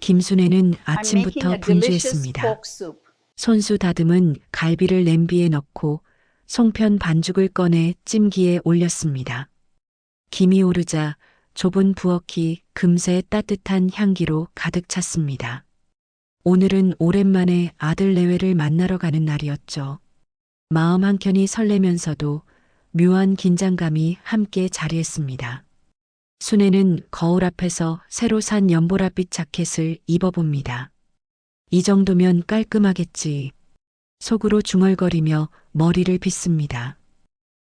김순애는 I'm making 아침부터 a delicious 분주했습니다. pork soup. 손수 다듬은 갈비를 냄비에 넣고 송편 반죽을 꺼내 찜기에 올렸습니다. 김이 오르자 좁은 부엌이 금세 따뜻한 향기로 가득 찼습니다. 오늘은 오랜만에 아들 내외를 만나러 가는 날이었죠. 마음 한켠이 설레면서도 묘한 긴장감이 함께 자리했습니다. 순애는 거울 앞에서 새로 산 연보라빛 자켓을 입어봅니다. 이 정도면 깔끔하겠지. 속으로 중얼거리며 머리를 빗습니다.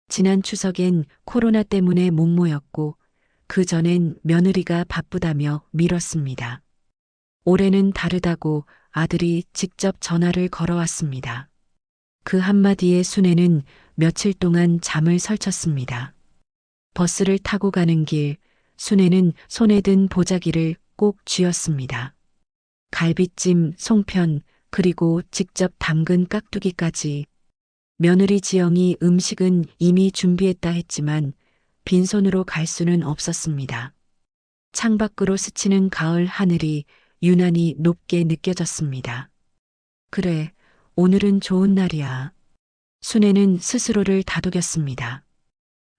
지난 추석엔 코로나 때문에 못 모였고 그 전엔 며느리가 바쁘다며 미뤘습니다. 올해는 다르다고 아들이 직접 전화를 걸어왔습니다. 그 한마디에 순애는 며칠 동안 잠을 설쳤습니다. 버스를 타고 가는 길, 순애는 손에 든 보자기를 꼭 쥐었습니다. 갈비찜, 송편, 그리고 직접 담근 깍두기까지. 며느리 지영이 음식은 이미 준비했다 했지만 빈손으로 갈 수는 없었습니다. 창밖으로 스치는 가을 하늘이 유난히 높게 느껴졌습니다. 그래, 오늘은 좋은 날이야. 순애는 스스로를 다독였습니다.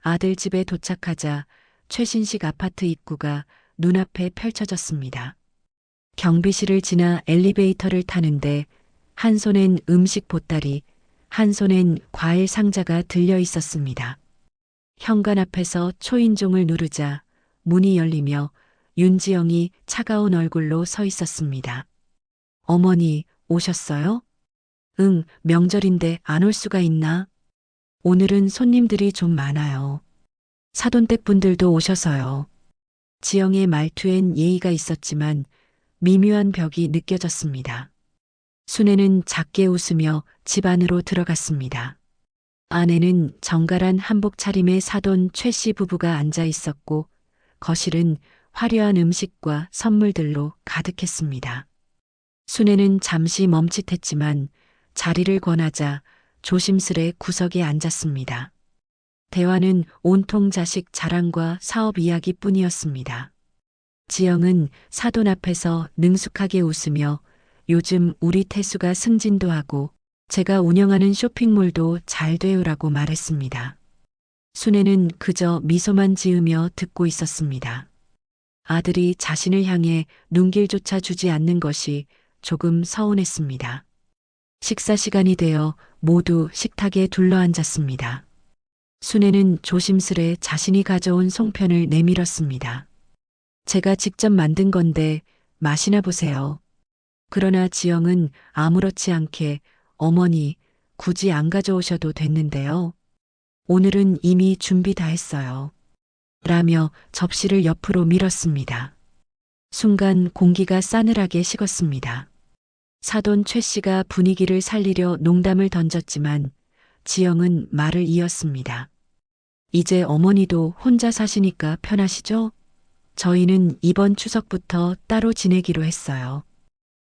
아들 집에 도착하자 최신식 아파트 입구가 눈앞에 펼쳐졌습니다. 경비실을 지나 엘리베이터를 타는데 한 손엔 음식 보따리, 한 손엔 과일 상자가 들려 있었습니다. 현관 앞에서 초인종을 누르자 문이 열리며 윤지영이 차가운 얼굴로 서 있었습니다. 어머니, 오셨어요? 응, 명절인데 안 올 수가 있나? 오늘은 손님들이 좀 많아요. 사돈댁 분들도 오셔서요. 지영의 말투엔 예의가 있었지만 미묘한 벽이 느껴졌습니다. 순애는 작게 웃으며 집 안으로 들어갔습니다. 안에는 정갈한 한복 차림의 사돈 최 씨 부부가 앉아 있었고 거실은 화려한 음식과 선물들로 가득했습니다. 순애는 잠시 멈칫했지만 자리를 권하자 조심스레 구석에 앉았습니다. 대화는 온통 자식 자랑과 사업 이야기뿐이었습니다. 지영은 사돈 앞에서 능숙하게 웃으며 요즘 우리 태수가 승진도 하고 제가 운영하는 쇼핑몰도 잘 되요라고 말했습니다. 순애는 그저 미소만 지으며 듣고 있었습니다. 아들이 자신을 향해 눈길조차 주지 않는 것이 조금 서운했습니다. 식사 시간이 되어 모두 식탁에 둘러앉았습니다. 순애는 조심스레 자신이 가져온 송편을 내밀었습니다. 제가 직접 만든 건데 맛이나 보세요. 그러나 지영은 아무렇지 않게 어머니, 굳이 안 가져오셔도 됐는데요. 오늘은 이미 준비 다 했어요. 라며 접시를 옆으로 밀었습니다. 순간 공기가 싸늘하게 식었습니다. 사돈 최 씨가 분위기를 살리려 농담을 던졌지만 지영은 말을 이었습니다. 이제 어머니도 혼자 사시니까 편하시죠? 저희는 이번 추석부터 따로 지내기로 했어요.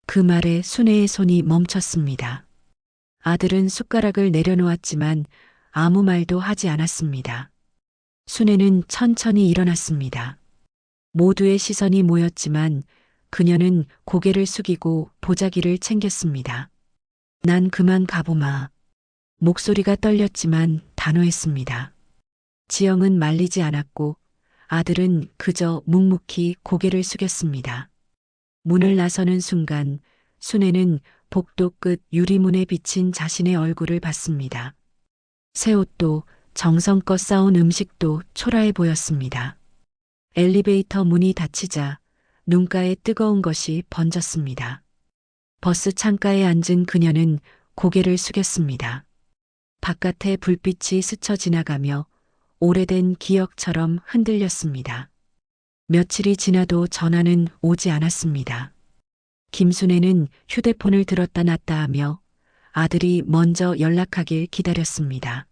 그 말에 순애의 손이 멈췄습니다. 아들은 숟가락을 내려놓았지만 아무 말도 하지 않았습니다. 순애는 천천히 일어났습니다. 모두의 시선이 모였지만 그녀는 고개를 숙이고 보자기를 챙겼습니다. 난 그만 가보마. 목소리가 떨렸지만 단호했습니다. 지영은 말리지 않았고 아들은 그저 묵묵히 고개를 숙였습니다. 문을 나서는 순간 순애는 복도 끝 유리문에 비친 자신의 얼굴을 봤습니다. 새 옷도 정성껏 싸온 음식도 초라해 보였습니다. 엘리베이터 문이 닫히자 눈가에 뜨거운 것이 번졌습니다. 버스 창가에 앉은 그녀는 고개를 숙였습니다. 바깥에 불빛이 스쳐 지나가며 오래된 기억처럼 흔들렸습니다. 며칠이 지나도 전화는 오지 않았습니다. 김순애는 휴대폰을 들었다 놨다 하며 아들이 먼저 연락하길 기다렸습니다.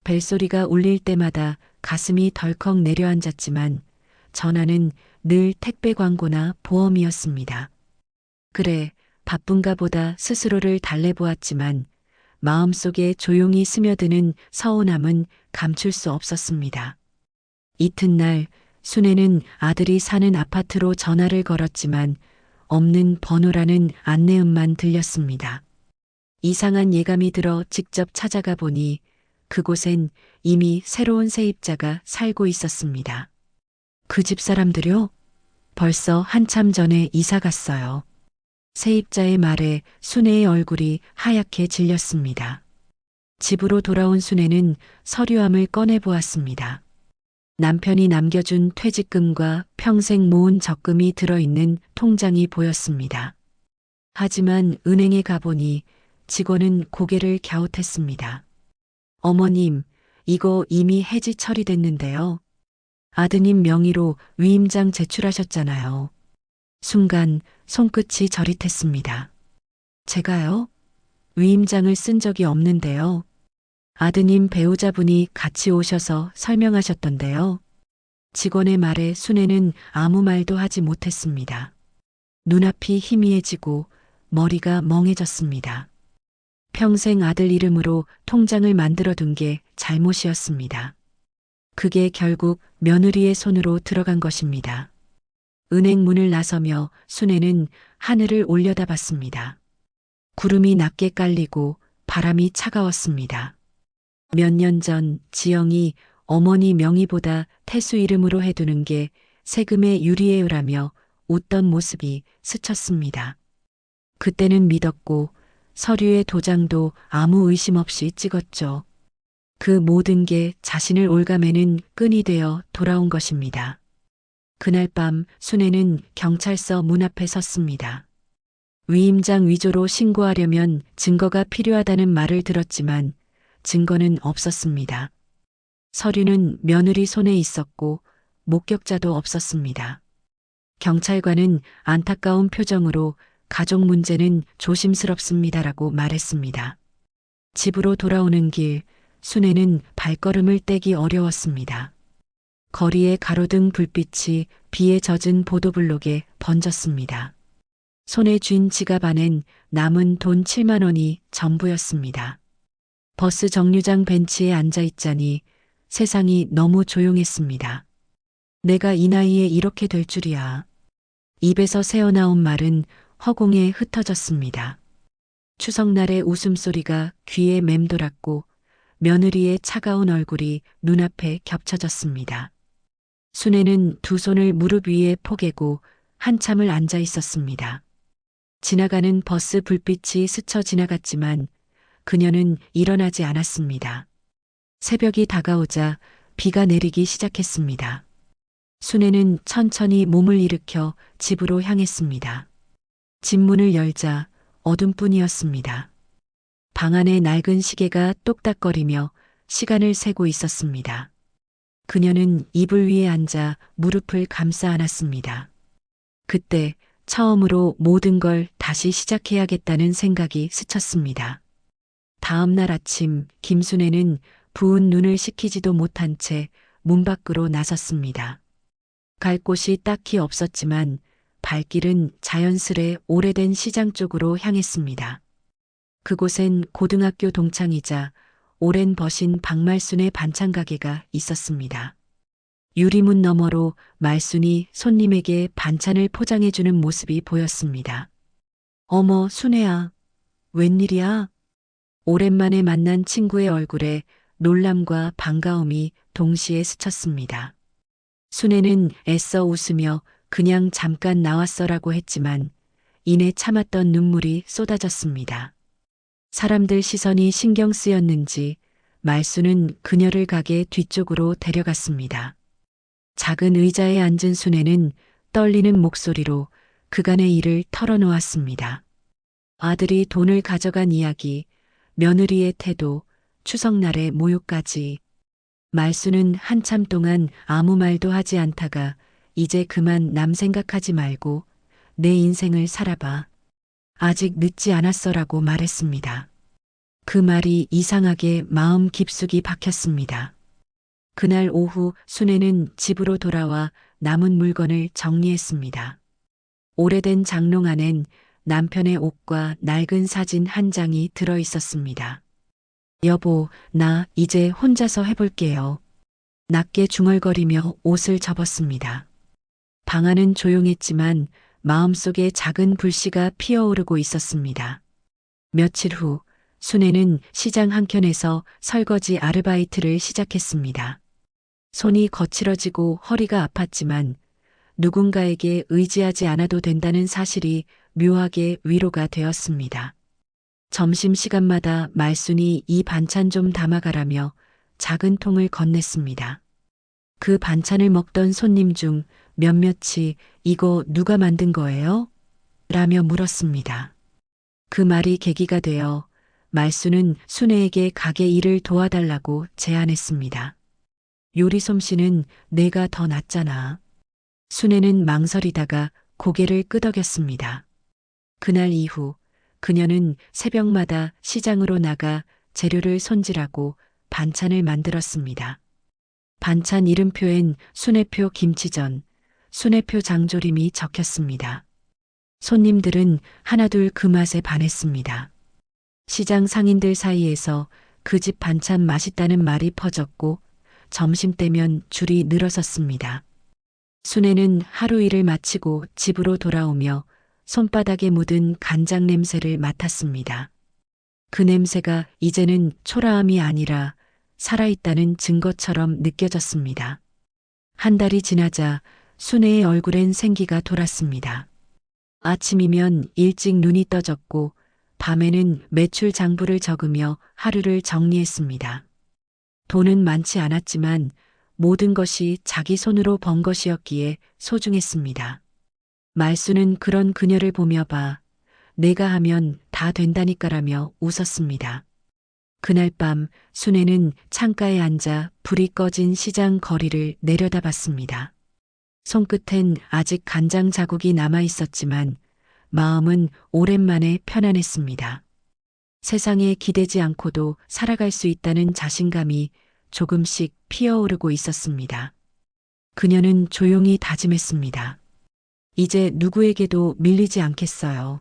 벨소리가 울릴 때마다 가슴이 덜컥 내려앉았지만 전화는 늘 택배 광고나 보험이었습니다. 그래, 바쁜가 보다 스스로를 달래보았지만 마음속에 조용히 스며드는 서운함은 감출 수 없었습니다. 이튿날 순애는 아들이 사는 아파트로 전화를 걸었지만 없는 번호라는 안내음만 들렸습니다. 이상한 예감이 들어 직접 찾아가 보니 그곳엔 이미 새로운 세입자가 살고 있었습니다. 그 집 사람들요? 벌써 한참 전에 이사 갔어요. 세입자의 말에 순애의 얼굴이 하얗게 질렸습니다. 집으로 돌아온 순애는 서류함을 꺼내 보았습니다. 남편이 남겨준 퇴직금과 평생 모은 적금이 들어있는 통장이 보였습니다. 하지만 은행에 가보니 직원은 고개를 갸웃했습니다. 어머님, 이거 이미 해지 처리됐는데요. 아드님 명의로 위임장 제출하셨잖아요. 순간 손끝이 저릿했습니다. 제가요? 위임장을 쓴 적이 없는데요. 아드님 배우자분이 같이 오셔서 설명하셨던데요. 직원의 말에 순애는 아무 말도 하지 못했습니다. 눈앞이 희미해지고 머리가 멍해졌습니다. 평생 아들 이름으로 통장을 만들어둔 게 잘못이었습니다. 그게 결국 며느리의 손으로 들어간 것입니다. 은행 문을 나서며 순애는 하늘을 올려다봤습니다. 구름이 낮게 깔리고 바람이 차가웠습니다. 몇 년 전 지영이 어머니 명의보다 태수 이름으로 해두는 게 세금의 유리예요라며 웃던 모습이 스쳤습니다. 그때는 믿었고 서류의 도장도 아무 의심 없이 찍었죠. 그 모든 게 자신을 올가매는 끈이 되어 돌아온 것입니다. 그날 밤 순애는 경찰서 문 앞에 섰습니다. 위임장 위조로 신고하려면 증거가 필요하다는 말을 들었지만 증거는 없었습니다. 서류는 며느리 손에 있었고 목격자도 없었습니다. 경찰관은 안타까운 표정으로 가족 문제는 조심스럽습니다라고 말했습니다. 집으로 돌아오는 길, 순애는 발걸음을 떼기 어려웠습니다. 거리에 가로등 불빛이 비에 젖은 보도블록에 번졌습니다. 손에 쥔 지갑 안엔 남은 돈 7만 원이 전부였습니다. 버스 정류장 벤치에 앉아 있자니 세상이 너무 조용했습니다. 내가 이 나이에 이렇게 될 줄이야. 입에서 새어나온 말은 허공에 흩어졌습니다. 추석날의 웃음소리가 귀에 맴돌았고 며느리의 차가운 얼굴이 눈앞에 겹쳐졌습니다. 순애는 두 손을 무릎 위에 포개고 한참을 앉아 있었습니다. 지나가는 버스 불빛이 스쳐 지나갔지만 그녀는 일어나지 않았습니다. 새벽이 다가오자 비가 내리기 시작했습니다. 순애는 천천히 몸을 일으켜 집으로 향했습니다. 집 문을 열자 어둠뿐이었습니다. 방 안에 낡은 시계가 똑딱거리며 시간을 세고 있었습니다. 그녀는 이불 위에 앉아 무릎을 감싸 안았습니다. 그때 처음으로 모든 걸 다시 시작해야겠다는 생각이 스쳤습니다. 다음 날 아침 김순애는 부은 눈을 식히지도 못한 채 문 밖으로 나섰습니다. 갈 곳이 딱히 없었지만 발길은 자연스레 오래된 시장 쪽으로 향했습니다. 그곳엔 고등학교 동창이자 오랜 버신 박말순의 반찬 가게가 있었습니다. 유리문 너머로 말순이 손님에게 반찬을 포장해주는 모습이 보였습니다. 어머, 순애야. 웬일이야? 오랜만에 만난 친구의 얼굴에 놀람과 반가움이 동시에 스쳤습니다. 순애는 애써 웃으며 그냥 잠깐 나왔어라고 했지만 이내 참았던 눈물이 쏟아졌습니다. 사람들 시선이 신경 쓰였는지 말순은 그녀를 가게 뒤쪽으로 데려갔습니다. 작은 의자에 앉은 순애는 떨리는 목소리로 그간의 일을 털어놓았습니다. 아들이 돈을 가져간 이야기, 며느리의 태도, 추석날의 모욕까지. 말순은 한참 동안 아무 말도 하지 않다가 이제 그만 남 생각하지 말고 내 인생을 살아봐. 아직 늦지 않았어라고 말했습니다. 그 말이 이상하게 마음 깊숙이 박혔습니다. 그날 오후 순애는 집으로 돌아와 남은 물건을 정리했습니다. 오래된 장롱 안엔 남편의 옷과 낡은 사진 한 장이 들어 있었습니다. 여보, 나 이제 혼자서 해볼게요. 낮게 중얼거리며 옷을 접었습니다. 방 안은 조용했지만 마음속에 작은 불씨가 피어오르고 있었습니다. 며칠 후 순애는 시장 한켠에서 설거지 아르바이트를 시작했습니다. 손이 거칠어지고 허리가 아팠지만 누군가에게 의지하지 않아도 된다는 사실이 묘하게 위로가 되었습니다. 점심시간마다 말순이 이 반찬 좀 담아가라며 작은 통을 건넸습니다. 그 반찬을 먹던 손님 중 몇몇이 이거 누가 만든 거예요? 라며 물었습니다. 그 말이 계기가 되어 말순은 순애에게 가게 일을 도와달라고 제안했습니다. 요리 솜씨는 내가 더 낫잖아. 순애는 망설이다가 고개를 끄덕였습니다. 그날 이후 그녀는 새벽마다 시장으로 나가 재료를 손질하고 반찬을 만들었습니다. 반찬 이름표엔 순애표 김치전, 순애표 장조림이 적혔습니다. 손님들은 하나둘 그 맛에 반했습니다. 시장 상인들 사이에서 그 집 반찬 맛있다는 말이 퍼졌고 점심때면 줄이 늘어섰습니다. 순애는 하루 일을 마치고 집으로 돌아오며 손바닥에 묻은 간장 냄새를 맡았습니다. 그 냄새가 이제는 초라함이 아니라 살아있다는 증거처럼 느껴졌습니다. 한 달이 지나자 순애의 얼굴엔 생기가 돌았습니다. 아침이면 일찍 눈이 떠졌고 밤에는 매출 장부를 적으며 하루를 정리했습니다. 돈은 많지 않았지만 모든 것이 자기 손으로 번 것이었기에 소중했습니다. 말순은 그런 그녀를 보며 내가 하면 다 된다니까라며 웃었습니다. 그날 밤 순애는 창가에 앉아 불이 꺼진 시장 거리를 내려다봤습니다. 손끝엔 아직 간장 자국이 남아 있었지만 마음은 오랜만에 편안했습니다. 세상에 기대지 않고도 살아갈 수 있다는 자신감이 조금씩 피어오르고 있었습니다. 그녀는 조용히 다짐했습니다. 이제 누구에게도 밀리지 않겠어요.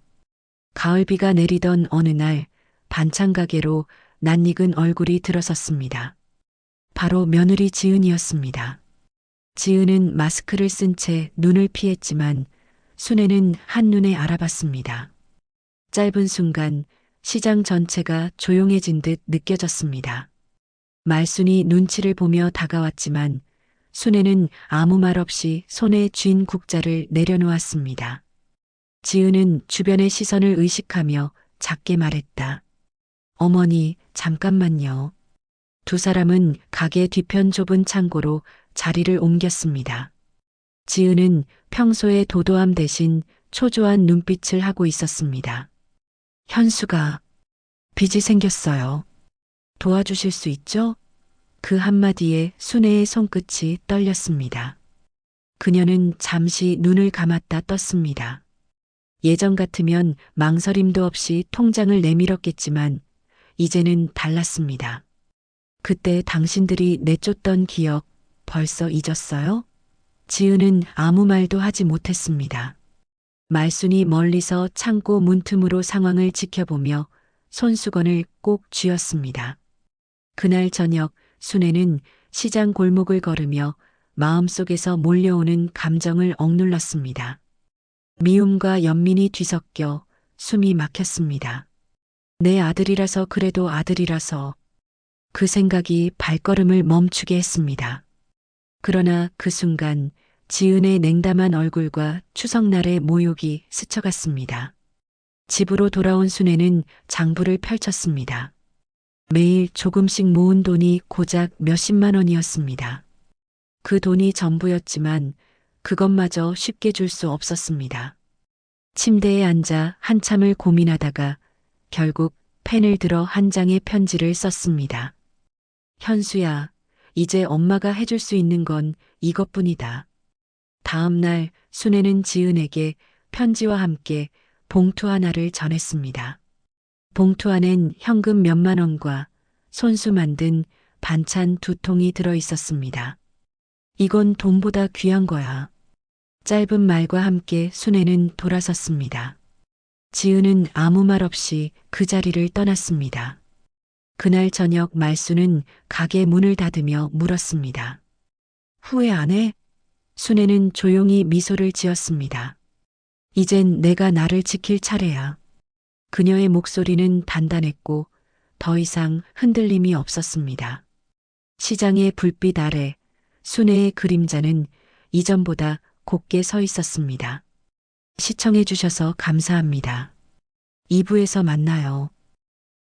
가을비가 내리던 어느 날 반찬 가게로 낯익은 얼굴이 들어섰습니다. 바로 며느리 지은이었습니다. 지은은 마스크를 쓴 채 눈을 피했지만 순애는 한눈에 알아봤습니다. 짧은 순간 시장 전체가 조용해진 듯 느껴졌습니다. 말순이 눈치를 보며 다가왔지만 순애는 아무 말 없이 손에 쥔 국자를 내려놓았습니다. 지은은 주변의 시선을 의식하며 작게 말했다. 어머니, 잠깐만요. 두 사람은 가게 뒤편 좁은 창고로 자리를 옮겼습니다. 지은은 평소의 도도함 대신 초조한 눈빛을 하고 있었습니다. 현수가 빚이 생겼어요. 도와주실 수 있죠? 그 한마디에 순애의 손끝이 떨렸습니다. 그녀는 잠시 눈을 감았다 떴습니다. 예전 같으면 망설임도 없이 통장을 내밀었겠지만 이제는 달랐습니다. 그때 당신들이 내쫓던 기억 벌써 잊었어요? 지은은 아무 말도 하지 못했습니다. 말순이 멀리서 창고 문틈으로 상황을 지켜보며 손수건을 꼭 쥐었습니다. 그날 저녁 순애는 시장 골목을 걸으며 마음속에서 몰려오는 감정을 억눌렀습니다. 미움과 연민이 뒤섞여 숨이 막혔습니다. 내 아들이라서 그래도 아들이라서 그 생각이 발걸음을 멈추게 했습니다. 그러나 그 순간 지은의 냉담한 얼굴과 추석날의 모욕이 스쳐갔습니다. 집으로 돌아온 순애는 장부를 펼쳤습니다. 매일 조금씩 모은 돈이 고작 몇십만 원이었습니다. 그 돈이 전부였지만 그것마저 쉽게 줄 수 없었습니다. 침대에 앉아 한참을 고민하다가 결국 펜을 들어 한 장의 편지를 썼습니다. 현수야, 이제 엄마가 해줄 수 있는 건 이것뿐이다. 다음 날 순애는 지은에게 편지와 함께 봉투 하나를 전했습니다. 봉투 안엔 현금 몇만 원과 손수 만든 반찬 2통이 들어 있었습니다. 이건 돈보다 귀한 거야. 짧은 말과 함께 순애는 돌아섰습니다. 지은은 아무 말 없이 그 자리를 떠났습니다. 그날 저녁 말순은 가게 문을 닫으며 물었습니다. 후회 안 해? 순애는 조용히 미소를 지었습니다. 이젠 내가 나를 지킬 차례야. 그녀의 목소리는 단단했고 더 이상 흔들림이 없었습니다. 시장의 불빛 아래 순애의 그림자는 이전보다 곧게 서 있었습니다. 시청해 주셔서 감사합니다. 2부에서 만나요.